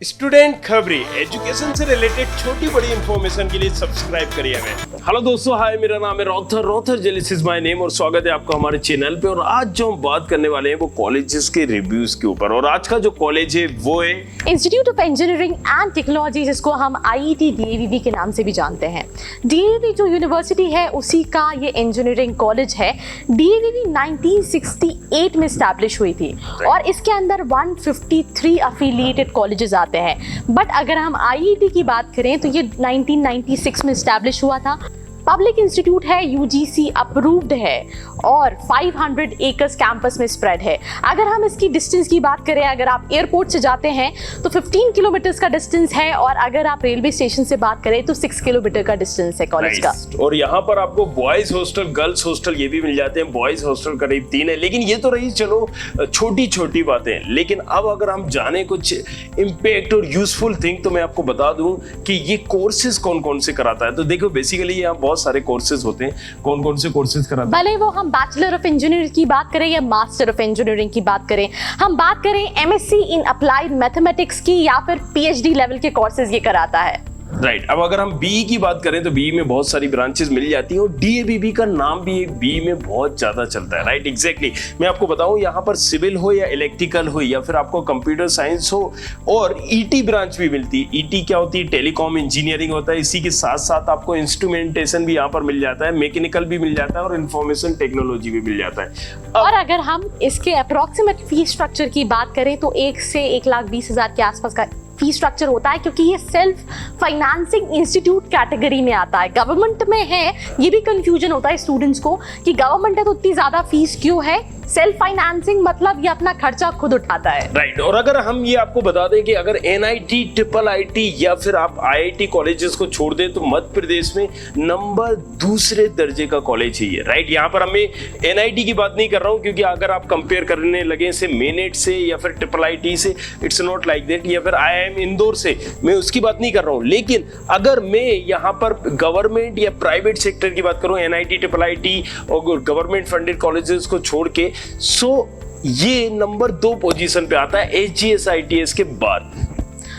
Student खबरी education से related छोटी बड़ी इंफॉर्मेशन के लिए सब्सक्राइब करिए हमें। हेलो दोस्तों, हाय, मेरा नाम है रॉथर जेलिस इज माय नेम और स्वागत है आपका हमारे चैनल पे। और आज जो हम बात करने वाले हैं वो कॉलेजेस के रिव्यूज के ऊपर। और आज का जो कॉलेज है वो है institute of engineering and technology, जिसको हम IET DAVV के नाम से भी जानते हैं। DAVV जो यूनिवर्सिटी है उसी का ये इंजीनियरिंग कॉलेज है। DAVV 1968 में स्टैब्लिश हुई थी और इसके अंदर 153 अफिलिएटेड कॉलेजेस आते हैं। बट अगर हम IET की बात करें तो ये 1996 में स्टैब्लिश हुआ था। पब्लिक इंस्टीट्यूट है, UGC अप्रूव्ड है और 500 एकर्स कैंपस में स्प्रेड है। अगर हम इसकी डिस्टेंस की बात करें, अगर आप एयरपोर्ट से जाते हैं तो 15 किलोमीटर्स का डिस्टेंस है और अगर आप रेलवे स्टेशन से बात करें तो 6 किलोमीटर का डिस्टेंस है कॉलेज का। और यहाँ पर आपको बॉयज हॉस्टल, गर्ल्स हॉस्टल ये भी मिल जाते हैं। बॉयज हॉस्टल करीब 3 है। लेकिन ये तो रही चलो छोटी छोटी बातें। लेकिन अब अगर हम जाने कुछ इम्पैक्ट और यूजफुल थिंग, तो मैं आपको बता दूं कि ये कोर्सेज कौन कौन से कराता है। तो देखो, बेसिकली यहाँ बहुत सारे कोर्सेज होते हैं। कौन कौन से कोर्सेज कराते हैं? भले वो हम बैचलर ऑफ इंजीनियरिंग की बात करें या मास्टर ऑफ इंजीनियरिंग की बात करें, हम बात करें MSc इन अप्लाइड मैथमेटिक्स की या फिर PhD लेवल के कोर्सेज ये कराता है। राइट। अब अगर हम BE की बात करें तो BE में बहुत सारी ब्रांचेस मिल जाती हैं और DAVV का नाम भी BE में बहुत ज्यादा चलता है। Right, exactly. मैं आपको बताऊं, यहाँ पर सिविल हो या इलेक्ट्रिकल हो या फिर आपको कंप्यूटर साइंस हो, और ET ब्रांच भी मिलती है। ET क्या होती है? टेलीकॉम इंजीनियरिंग होता है। इसी के साथ साथ आपको इंस्ट्रूमेंटेशन भी यहाँ पर मिल जाता है, मैकेनिकल भी मिल जाता है और इंफॉर्मेशन टेक्नोलॉजी भी मिल जाता है। और अगर हम इसके अप्रोक्सीमेट फीस स्ट्रक्चर की बात करें तो 1 से 1,20,000 के आसपास का फी स्ट्रक्चर होता है, क्योंकि ये सेल्फ फाइनेंसिंग इंस्टीट्यूट कैटेगरी में आता है। गवर्नमेंट में है, ये भी कंफ्यूजन होता है स्टूडेंट्स को कि गवर्नमेंट है तो इतनी ज्यादा फीस क्यों है। सेल्फ फाइनेंसिंग मतलब ये अपना खर्चा खुद उठाता है। राइट। और अगर हम ये आपको बता दें कि अगर NIT, IIIT या फिर आप IIT कॉलेजेस को छोड़ दें तो मध्य प्रदेश में नंबर दूसरे दर्जे का कॉलेज है ये। राइट, यहाँ पर हमें NIT की बात नहीं कर रहा हूँ, क्योंकि अगर आप कंपेयर करने लगे से मेनेट से या फिर IIIT से, इट्स नॉट लाइक दैट, या फिर IIM इंदौर से, मैं उसकी बात नहीं कर रहा हूँ। लेकिन अगर मैं यहाँ पर गवर्नमेंट या प्राइवेट सेक्टर की बात करूँ, NIT, IIIT और गवर्नमेंट फंडेड कॉलेजेस को छोड़ के, सो ये नंबर 2 पोजीशन पे आता है HGS ITS के बाद।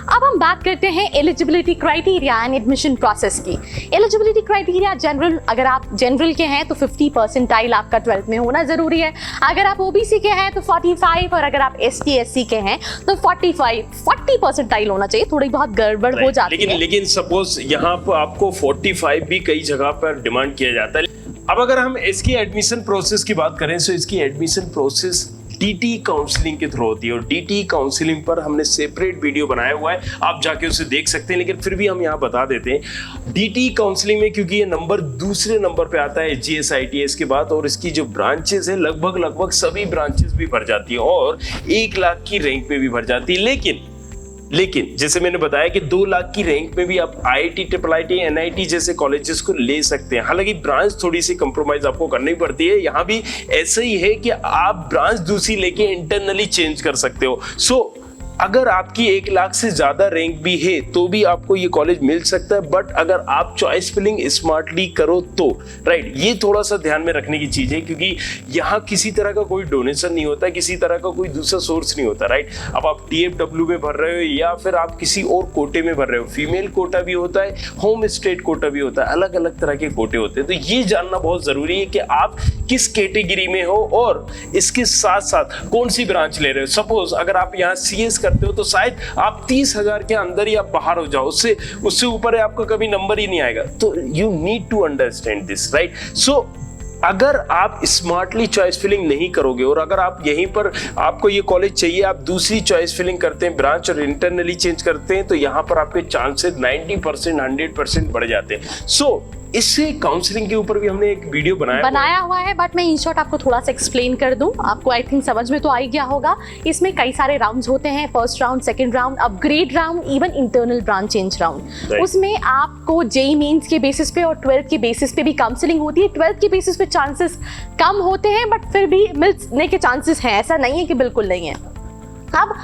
अब हम बात करते हैं eligibility criteria and admission process की। एलिजिबिलिटी क्राइटेरिया जनरल, अगर आप जनरल के हैं तो 50 परसेंटाइल आपका 12th में होना जरूरी है। अगर आप OBC के हैं तो 45 और अगर आप ST SC के हैं तो 40 परसेंटाइल होना चाहिए। थोड़ी बहुत गड़बड़ हो जाती है। लेकिन सपोज यहाँ पर आपको 45 भी कई जगह पर डिमांड किया जाता है। अब अगर हम इसकी एडमिशन प्रोसेस की बात करें तो इसकी एडमिशन प्रोसेस DT काउंसलिंग के थ्रू होती है। और DT काउंसलिंग पर हमने सेपरेट वीडियो बनाया हुआ है, आप जाके उसे देख सकते हैं। लेकिन फिर भी हम यहाँ बता देते हैं, DT काउंसलिंग में क्योंकि ये नंबर दूसरे नंबर पे आता है HGS ITS के बाद, और इसकी जो ब्रांचेस है लगभग सभी ब्रांचेस भी भर जाती है और 1 लाख की रैंक पे भी भर जाती है। लेकिन जैसे मैंने बताया कि 2 लाख की रैंक में भी आप IIT, IIIT, NIT जैसे कॉलेजेस को ले सकते हैं। हालांकि ब्रांच थोड़ी सी कंप्रोमाइज आपको करनी पड़ती है। यहाँ भी ऐसा ही है कि आप ब्रांच दूसरी लेके इंटरनली चेंज कर सकते हो। सो अगर आपकी 1 लाख से ज्यादा रैंक भी है तो भी आपको ये कॉलेज मिल सकता है। बट अगर आप चॉइस फिलिंग स्मार्टली करो तो, राइट, ये थोड़ा सा ध्यान में रखने की चीज है, क्योंकि यहाँ किसी तरह का कोई डोनेशन नहीं होता, किसी तरह का कोई दूसरा सोर्स नहीं होता। राइट, अब आप TFW में भर रहे हो या फिर आप किसी और कोटे में भर रहे हो, फीमेल कोटा भी होता है, होम स्टेट कोटा भी होता है, अलग अलग तरह के कोटे होते हैं। तो ये जानना बहुत जरूरी है कि आप किस कैटेगरी में हो और इसके साथ साथ कौन सी ब्रांच ले रहे हो। सपोज अगर आप यहाँ CS करते हो तो शायद आप 30,000 के अंदर ही आप बाहर हो जाओ, उससे ऊपर आपका कभी नंबर ही नहीं आएगा। तो you need to understand this, right. So अगर आप स्मार्टली चॉइस फिलिंग नहीं करोगे और अगर आप यहीं पर आपको ये कॉलेज चाहिए, आप दूसरी चॉइस फिलिंग करते हैं, ब्रांच और इंटरनली चेंज करते हैं, तो यहाँ पर आपके चांसेस 90%, 100% बढ़ जाते हैं। सो इससे काउंसलिंग के ऊपर भी हमने एक वीडियो बनाया हुआ है। बट मैं इन शॉर्ट आपको थोड़ा सा एक्सप्लेन कर दूं, आपको आई थिंक समझ में तो आ ही गया होगा। इसमें कई सारे राउंड्स होते हैं, first round, second round, upgrade round, even internal branch change round. उसमें आपको JEE मेंस के बेसिस पे और 12th के बेसिस पे भी काउंसलिंग होती है। 12th के बेसिस पे चांसेस कम होते हैं बट फिर भी मिलने के चांसेस हैं, ऐसा नहीं है कि बिल्कुल नहीं है। अब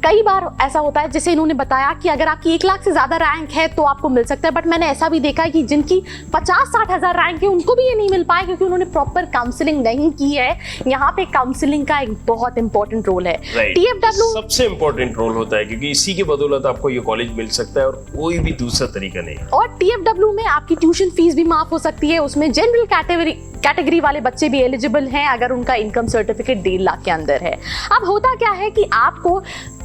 कई बार ऐसा होता है, जैसे इन्होंने बताया कि अगर आपकी 1 लाख से ज़्यादा रैंक है तो आपको मिल सकता है, बट मैंने ऐसा भी देखा है कि जिनकी 50-60 हज़ार रैंक है उनको भी ये नहीं मिल पाए क्योंकि उन्होंने प्रॉपर काउंसलिंग नहीं की है। यहाँ पे काउंसलिंग का एक बहुत इंपॉर्टेंट रोल है। TFW सबसे इंपॉर्टेंट रोल होता है क्योंकि इसी की बदौलत आपको ये कॉलेज मिल सकता है और कोई भी दूसरा तरीका नहीं। और TFW में आपकी ट्यूशन फीस भी माफ हो सकती है। उसमें जनरल कैटेगरी वाले बच्चे भी एलिजिबल हैं अगर उनका इनकम सर्टिफिकेट 1.5 लाख के अंदर है। अब होता क्या है कि आपको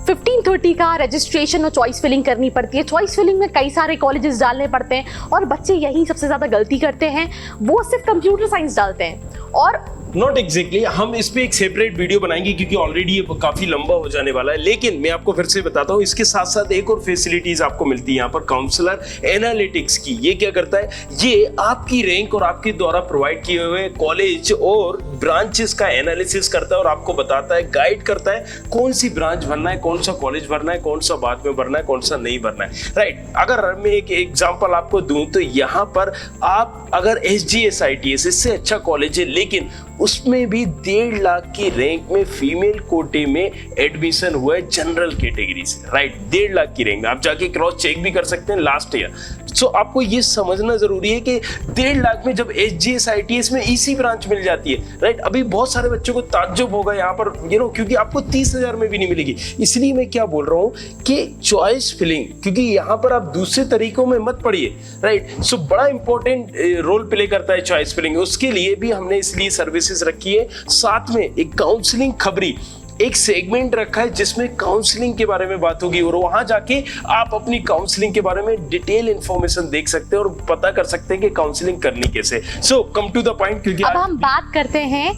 1530 का रजिस्ट्रेशन और चॉइस फिलिंग करनी पड़ती है। चॉइस फिलिंग में कई सारे कॉलेजेस डालने पड़ते हैं और बच्चे यही सबसे ज़्यादा गलती करते हैं, वो सिर्फ कंप्यूटर साइंस डालते हैं। और नॉट एग्जैक्टली, हम इस पे एक सेपरेट वीडियो बनाएंगे क्योंकि ऑलरेडी ये काफी लंबा हो जाने वाला है। लेकिन मैं आपको फिर से बताता हूँ, इसके साथ साथ एक और फैसिलिटीज आपको मिलती है यहाँ पर, काउंसलर एनालिटिक्स की। ये क्या करता है, ये आपकी रैंक और आपके द्वारा प्रोवाइड किए हुए कॉलेज और ब्रांचेस का एनालिसिस करता है और आपको बताता है, गाइड करता है कौन सी ब्रांच भरना है, कौन सा कॉलेज भरना है, कौन सा बाद में भरना है, कौन सा नहीं भरना है। राइट, अगर मैं एक एग्जाम्पल आपको दूं तो यहाँ पर आप अगर SGSITS इससे अच्छा कॉलेज है लेकिन उसमें भी 1.5 लाख की रैंक में फीमेल कोटे में एडमिशन हुआ है जनरल कैटेगरी से। राइट, 1.5 लाख की रैंक, आप जाके क्रॉस चेक भी कर सकते हैं लास्ट ईयर। सो आपको ये समझना जरूरी है कि 1.5 लाख में जब SGSITS में EC ब्रांच मिल जाती है, राइट, अभी बहुत सारे बच्चों को ताज्जुब होगा यहाँ पर, क्योंकि आपको 30,000 में भी नहीं मिलेगी। इसलिए मैं क्या बोल रहा हूँ कि चॉइस फिलिंग, क्योंकि यहाँ पर आप दूसरे तरीकों में मत पढ़िए। राइट, सो बड़ा इंपॉर्टेंट रोल प्ले करता है चॉइस फिलिंग। उसके लिए भी हमने इसलिए सर्विसेज रखी है। साथ में एक काउंसलिंग खबरी एक सेगमेंट रखा है जिसमें काउंसलिंग के बारे में बात होगी और वहां जाके आप अपनी काउंसलिंग के बारे में डिटेल इंफॉर्मेशन देख सकते हैं और पता कर सकते हैं कि काउंसलिंग करनी कैसे। सो कम टू द पॉइंट, क्योंकि अब हम बात करते हैं,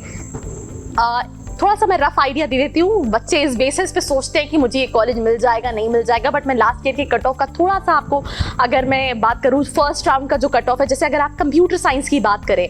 थोड़ा सा मैं रफ आइडिया दे देती हूँ। बच्चे इस बेसिस पे सोचते हैं कि मुझे ये कॉलेज मिल जाएगा नहीं मिल जाएगा, बट मैं लास्ट ईयर के कट ऑफ का थोड़ा सा आपको अगर मैं बात करूँ, फर्स्ट राउंड का जो कट ऑफ है, जैसे अगर आप कंप्यूटर साइंस की बात करें,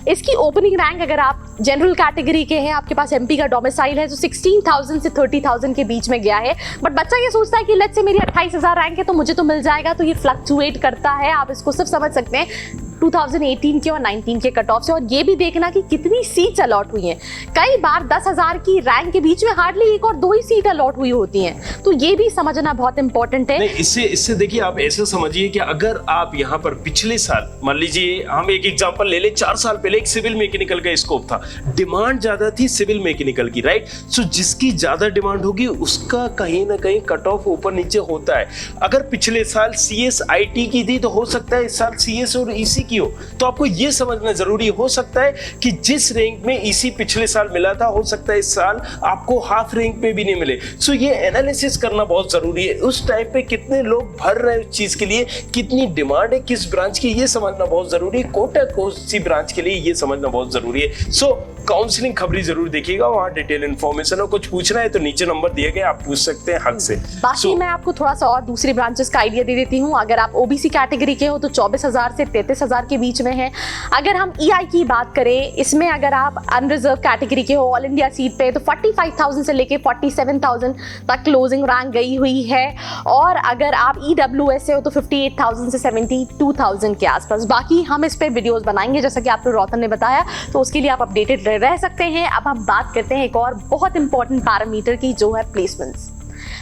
इसकी ओपनिंग रैंक अगर आप जनरल कैटेगरी के हैं, आपके पास MP का डोमिसाइल है, तो 16,000 से 30,000 के बीच में गया है। बट बच्चा ये सोचता है कि लेट्स से मेरी 28,000 रैंक है तो मुझे तो मिल जाएगा, तो ये फ्लक्चुएट करता है। आप इसको सिर्फ समझ सकते हैं 2018 के और 19 के कट ऑफ से। और ये भी देखना कि कितनी सीट्स अलॉट हुई हैं। कई बार 10,000 की रैंक के बीच में हार्डली 1 और 2 ही सीट अलॉट हुई होती हैं, तो ये भी समझना बहुत इंपॉर्टेंट है। नहीं, इससे देखिए, आप ऐसा समझिए कि अगर आप यहाँ पर पिछले साल, मान लीजिए हम एक एग्जांपल ले ले, 4 साल पहले एक सिविल मैकेनिकल का स्कोप था, डिमांड ज्यादा थी सिविल मैकेनिकल की। राइट, सो जिसकी ज्यादा डिमांड होगी उसका कहीं ना कहीं कट ऑफ ऊपर नीचे होता है। अगर पिछले साल CSIT की थी तो हो सकता है इस साल CS और EC की हो। तो आपको यह समझना जरूरी हो सकता है कि जिस रैंक में EC पिछले साल मिला था, हो सकता है इस साल आपको हाफ रैंक पे भी नहीं मिले। सो ये एनालिसिस करना बहुत जरूरी है। उस टाइम पे कितने लोग भर रहे हैं उस चीज के लिए, कितनी डिमांड है किस ब्रांच की, ये समझना बहुत जरूरी है। कोटा कौन सी ब्रांच के लिए, ये समझना बहुत जरूरी है। सो काउंसलिंग खबरी जरूर देखिएगा, वहां डिटेल इन्फॉर्मेशन हो। कुछ पूछना है तो नीचे नंबर दिए गए, आप पूछ सकते हैं हक से। बाकी मैं आपको थोड़ा सा और दूसरी ब्रांचेस का आइडिया दे देती हूँ। अगर आप OBC कैटेगरी के हो तो 24,000 से 33,000 के बीच में है। अगर हम EI की बात करें, इसमें अगर आप अनरिजर्व कैटेगरी के हो, ऑल इंडिया सीट पे, तो 45,000 से लेके 47,000 तक क्लोजिंग रैंक गई हुई है। और अगर आप EWS से हो तो 58,000 से 72,000 के आसपास। बाकी हम इस पे वीडियोस बनाएंगे, जैसा कि आपको रौतन ने बताया, तो उसके लिए आप अपडेटेड रह सकते हैं। अब हम बात करते हैं एक और बहुत इंपॉर्टेंट पैरामीटर की, जो है प्लेसमेंट्स।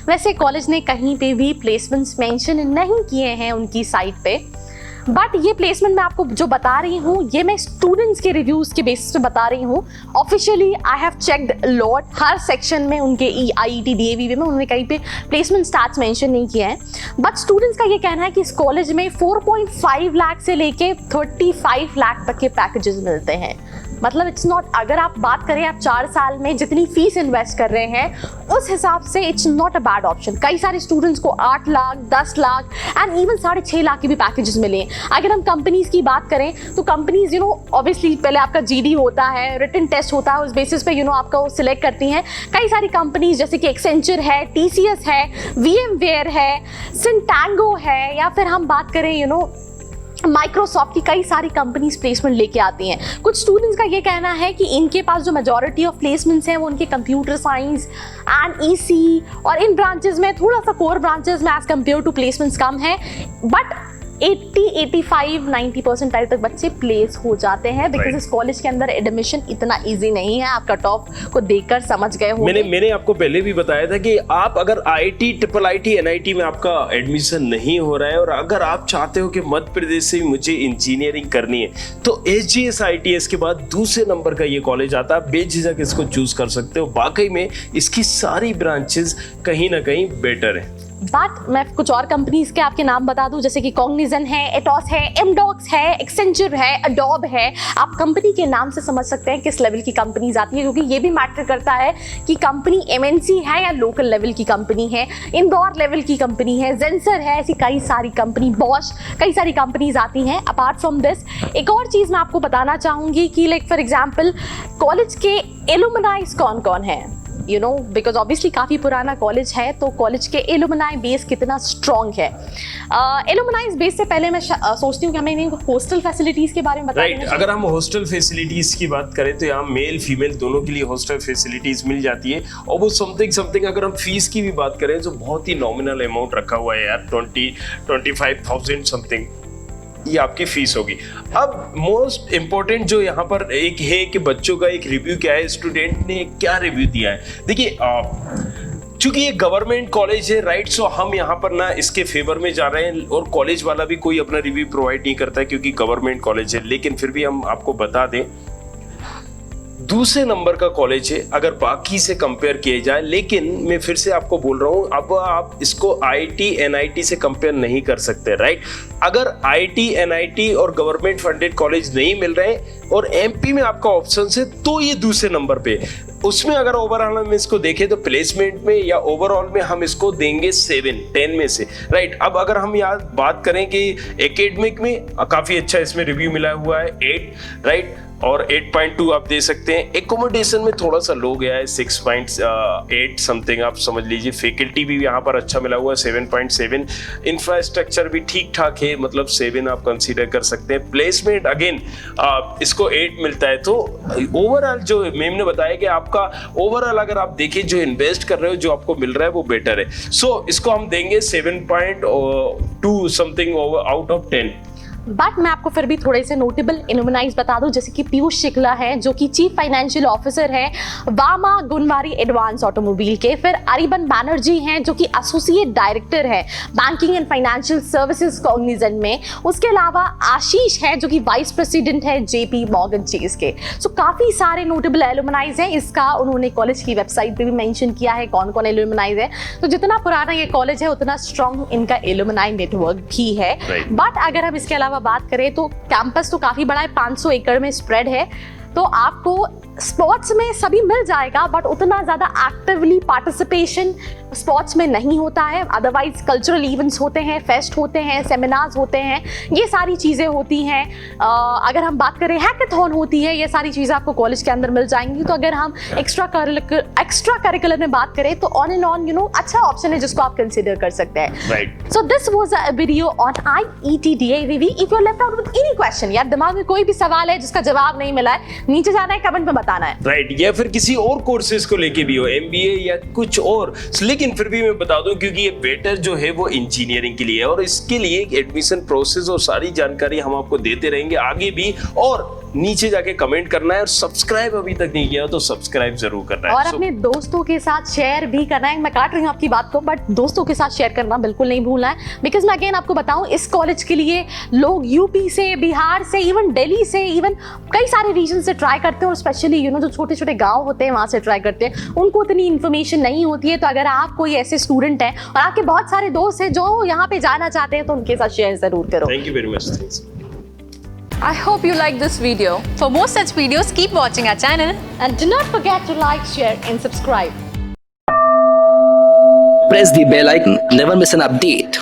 वैसे कॉलेज ने कहीं पे भी प्लेसमेंट्स मेंशन नहीं किए हैं उनकी साइट पे, बट ये प्लेसमेंट मैं आपको जो बता रही हूँ, ये मैं स्टूडेंट्स के रिव्यूज के बेसिस पे बता रही हूँ। Officially I have checked lot, her section में उनके IET DAVV में उन्होंने कहीं पे प्लेसमेंट स्टार्ट्स मेंशन नहीं किया है। बट स्टूडेंट्स का ये कहना है कि इस कॉलेज में 4.5 लाख से लेके 35 लाख तक के पैकेजेस मिलते हैं। मतलब इट्स नॉट, अगर आप बात करें आप 4 साल में जितनी फीस इन्वेस्ट कर रहे हैं उस हिसाब से it's not a bad option. कई सारे स्टूडेंट्स को 8 लाख 10 लाख एंड इवन 6.5 लाख के भी पैकेजेस मिले। अगर हम कंपनीज की बात करें तो कंपनीज ऑब्वियसली पहले आपका GD होता है, रिटन टेस्ट होता है, उस बेसिस पे आपका वो सिलेक्ट करती हैं। कई सारी कंपनीज जैसे कि एक्सेंचर है, TCS है, VMware है, सिंटांगो है, या फिर हम बात करें माइक्रोसॉफ्ट की कई सारी कंपनीज प्लेसमेंट लेके आती हैं। कुछ स्टूडेंट्स का ये कहना है कि इनके पास जो मेजॉरिटी ऑफ प्लेसमेंट्स हैं वो उनके कंप्यूटर साइंस एंड EC और इन ब्रांचेस में, थोड़ा सा कोर ब्रांचेस में एज कम्पेयर टू प्लेसमेंट्स कम है। बट 80-85-90 परसेंटाइल तक बच्चे प्लेस हो जाते हैं, बिकॉज Right. इस कॉलेज के अंदर एडमिशन इतना इजी नहीं है। आप कट ऑफ को देखकर समझ गए हो। मैंने आपको पहले भी बताया था कि आप अगर IIT, IIIT, NIT में आपका एडमिशन नहीं हो रहा है और अगर आप चाहते हो कि मध्य प्रदेश से मुझे इंजीनियरिंग करनी है तो SGS ITS के बाद दूसरे नंबर का ये कॉलेज आता है। बेझिझक इसको चूज कर सकते हो। वाकई में इसकी सारी ब्रांचेस कहीं ना कहीं बेटर है। बट मैं कुछ और कंपनीज के आपके नाम बता दूं, जैसे कि कॉग्निजन है, एटॉस है, एमडॉक्स है, एक्सेंचर है, अडोब है। आप कंपनी के नाम से समझ सकते हैं किस लेवल की कंपनीज आती है, क्योंकि ये भी मैटर करता है कि कंपनी MNC है या लोकल लेवल की कंपनी है, इंदौर लेवल की कंपनी है, जेंसर है, ऐसी कई सारी कंपनी, बॉश, कई सारी कंपनीज आती हैं। अपार्ट फ्रॉम दिस एक और चीज़ मैं आपको बताना चाहूँगी कि लाइक फॉर एग्जाम्पल कॉलेज के एलुमनाइज कौन कौन है, यू नो, बिकॉज ऑब्वियसली काफ़ी पुराना कॉलेज है तो कॉलेज के एलुमनाई बेस कितना स्ट्रॉन्ग है। एलुमनाई बेस से पहले मैं सोचती हूँ कि हमें हॉस्टल फैसिलिटीज़ के बारे में राइट अगर हम हॉस्टल फैसिलिटीज़ की बात करें तो यहाँ मेल फीमेल दोनों के लिए हॉस्टल फैसिलिटीज़ मिल जाती है। और वो समथिंग अगर हम फीस की भी बात करें तो बहुत ही नॉमिनल अमाउंट रखा हुआ है यार, 25,000 समथिंग ये आपकी फीस होगी। अब मोस्ट इम्पोर्टेंट जो यहाँ पर एक है कि बच्चों का एक रिव्यू क्या है, स्टूडेंट ने क्या रिव्यू दिया है। देखिए चूंकि ये गवर्नमेंट कॉलेज है राइट, सो हम यहाँ पर ना इसके फेवर में जा रहे हैं और कॉलेज वाला भी कोई अपना रिव्यू प्रोवाइड नहीं करता है क्योंकि गवर्नमेंट कॉलेज है। लेकिन फिर भी हम आपको बता दें दूसरे नंबर का कॉलेज है अगर बाकी से कंपेयर किया जाए। लेकिन मैं फिर से आपको बोल रहा हूं अब आप इसको IIT NIT से कंपेयर नहीं कर सकते राइट। अगर IIT NIT और गवर्नमेंट फंडेड कॉलेज नहीं मिल रहे और MP में आपका ऑप्शन है तो ये दूसरे नंबर पे। उसमें अगर ओवरऑल हम इसको देखें तो प्लेसमेंट में या ओवरऑल में हम इसको देंगे 7-10 में से राइट। अब अगर हम यहाँ बात करें कि एकेडमिक में काफी अच्छा इसमें रिव्यू मिला हुआ है 8 राइट और 8.2 आप दे सकते हैं। एकोमोडेशन में थोड़ा सा लो गया है 6.8 समथिंग आप समझ लीजिए। फैकल्टी भी यहाँ पर अच्छा मिला हुआ है 7.7। इंफ्रास्ट्रक्चर भी ठीक ठाक है मतलब 7 आप कंसीडर कर सकते हैं। प्लेसमेंट अगेन इसको 8 मिलता है। तो ओवरऑल जो मैम ने बताया कि आपका ओवरऑल अगर आप देखें जो इन्वेस्ट कर रहे हो जो आपको मिल रहा है वो बेटर है। सो इसको हम देंगे 7.2 समथिंग आउट ऑफ 10। बट मैं आपको फिर भी थोड़े से नोटेबल एलुमनाइज बता दूं, जैसे कि पीयूष शुक्ला है जो कि चीफ फाइनेंशियल ऑफिसर है वामा गुनवारी एडवांस ऑटोमोबाइल के। फिर अरिबन बैनर्जी हैं जो कि एसोसिएट डायरेक्टर है बैंकिंग एंड फाइनेंशियल सर्विसेज कॉग्निजन में। उसके अलावा आशीष है जो कि वाइस प्रेसिडेंट है JP मॉर्गन चेज के। सो काफ़ी सारे नोटेबल एलुमनाइज हैं। इसका उन्होंने कॉलेज की वेबसाइट पे भी मेंशन किया है कौन कौन एलुमनाइज है। तो जितना पुराना ये कॉलेज है उतना स्ट्रॉन्ग इनका एलुमनाई नेटवर्क भी है। बट अगर हम इसके अलावा बात करें तो कैंपस तो काफी बड़ा है, 500 एकड़ में स्प्रेड है। तो आपको स्पोर्ट्स में सभी मिल जाएगा बट उतना ज़्यादा एक्टिवली पार्टिसिपेशन स्पोर्ट्स में नहीं होता है। अदरवाइज कल्चरल इवेंट्स होते हैं, फेस्ट होते हैं, सेमिनार्स होते हैं, ये सारी चीज़ें होती हैं। अगर हम बात करें हैकाथॉन होती है, ये सारी चीज़ें आपको कॉलेज के अंदर मिल जाएंगी। तो अगर हम एक्स्ट्रा करिकुलर में बात करें तो ऑन एंड ऑन अच्छा ऑप्शन है जिसको आप कंसिडर कर सकते हैं right. So this was a video on IET DAVV। If you are left out with any question, यार दिमाग में कोई भी सवाल है जिसका जवाब नहीं मिला है, नीचे जाना है कमेंट में बताना है राइट। या फिर किसी और कोर्सेज को लेके भी हो MBA या कुछ और, लेकिन फिर भी मैं बता दूं क्योंकि ये बेटर जो है वो इंजीनियरिंग के लिए है और इसके लिए एडमिशन प्रोसेस और सारी जानकारी हम आपको देते रहेंगे आगे भी। और नीचे जाके कमेंट करना है और सब्सक्राइब अभी तक नहीं किया हो तो सब्सक्राइब जरूर करना है और अपने दोस्तों के साथ शेयर भी करना है। मैं काट रही हूँ आपकी बात को बट दोस्तों के साथ शेयर करना बिल्कुल नहीं भूलना है। बिकॉज मैं अगेन आपको बताऊं इस कॉलेज के लिए लोग यूपी से, बिहार से, इवन दिल्ली से, इवन कई सारे रीजन से ट्राई करते हैं और स्पेशली जो छोटे छोटे गाँव होते हैं वहाँ से ट्राई करते हैं। उनको इतनी इन्फॉर्मेशन नहीं होती है। तो अगर आप कोई ऐसे स्टूडेंट हैं और आपके बहुत सारे दोस्त हैं जो यहाँ पे जाना चाहते हैं तो उनके साथ शेयर जरूर करो। Thank you very much. I hope you liked this video. For more such videos, keep watching our channel. And do not forget to like, share and subscribe. Press the bell icon. Never miss an update.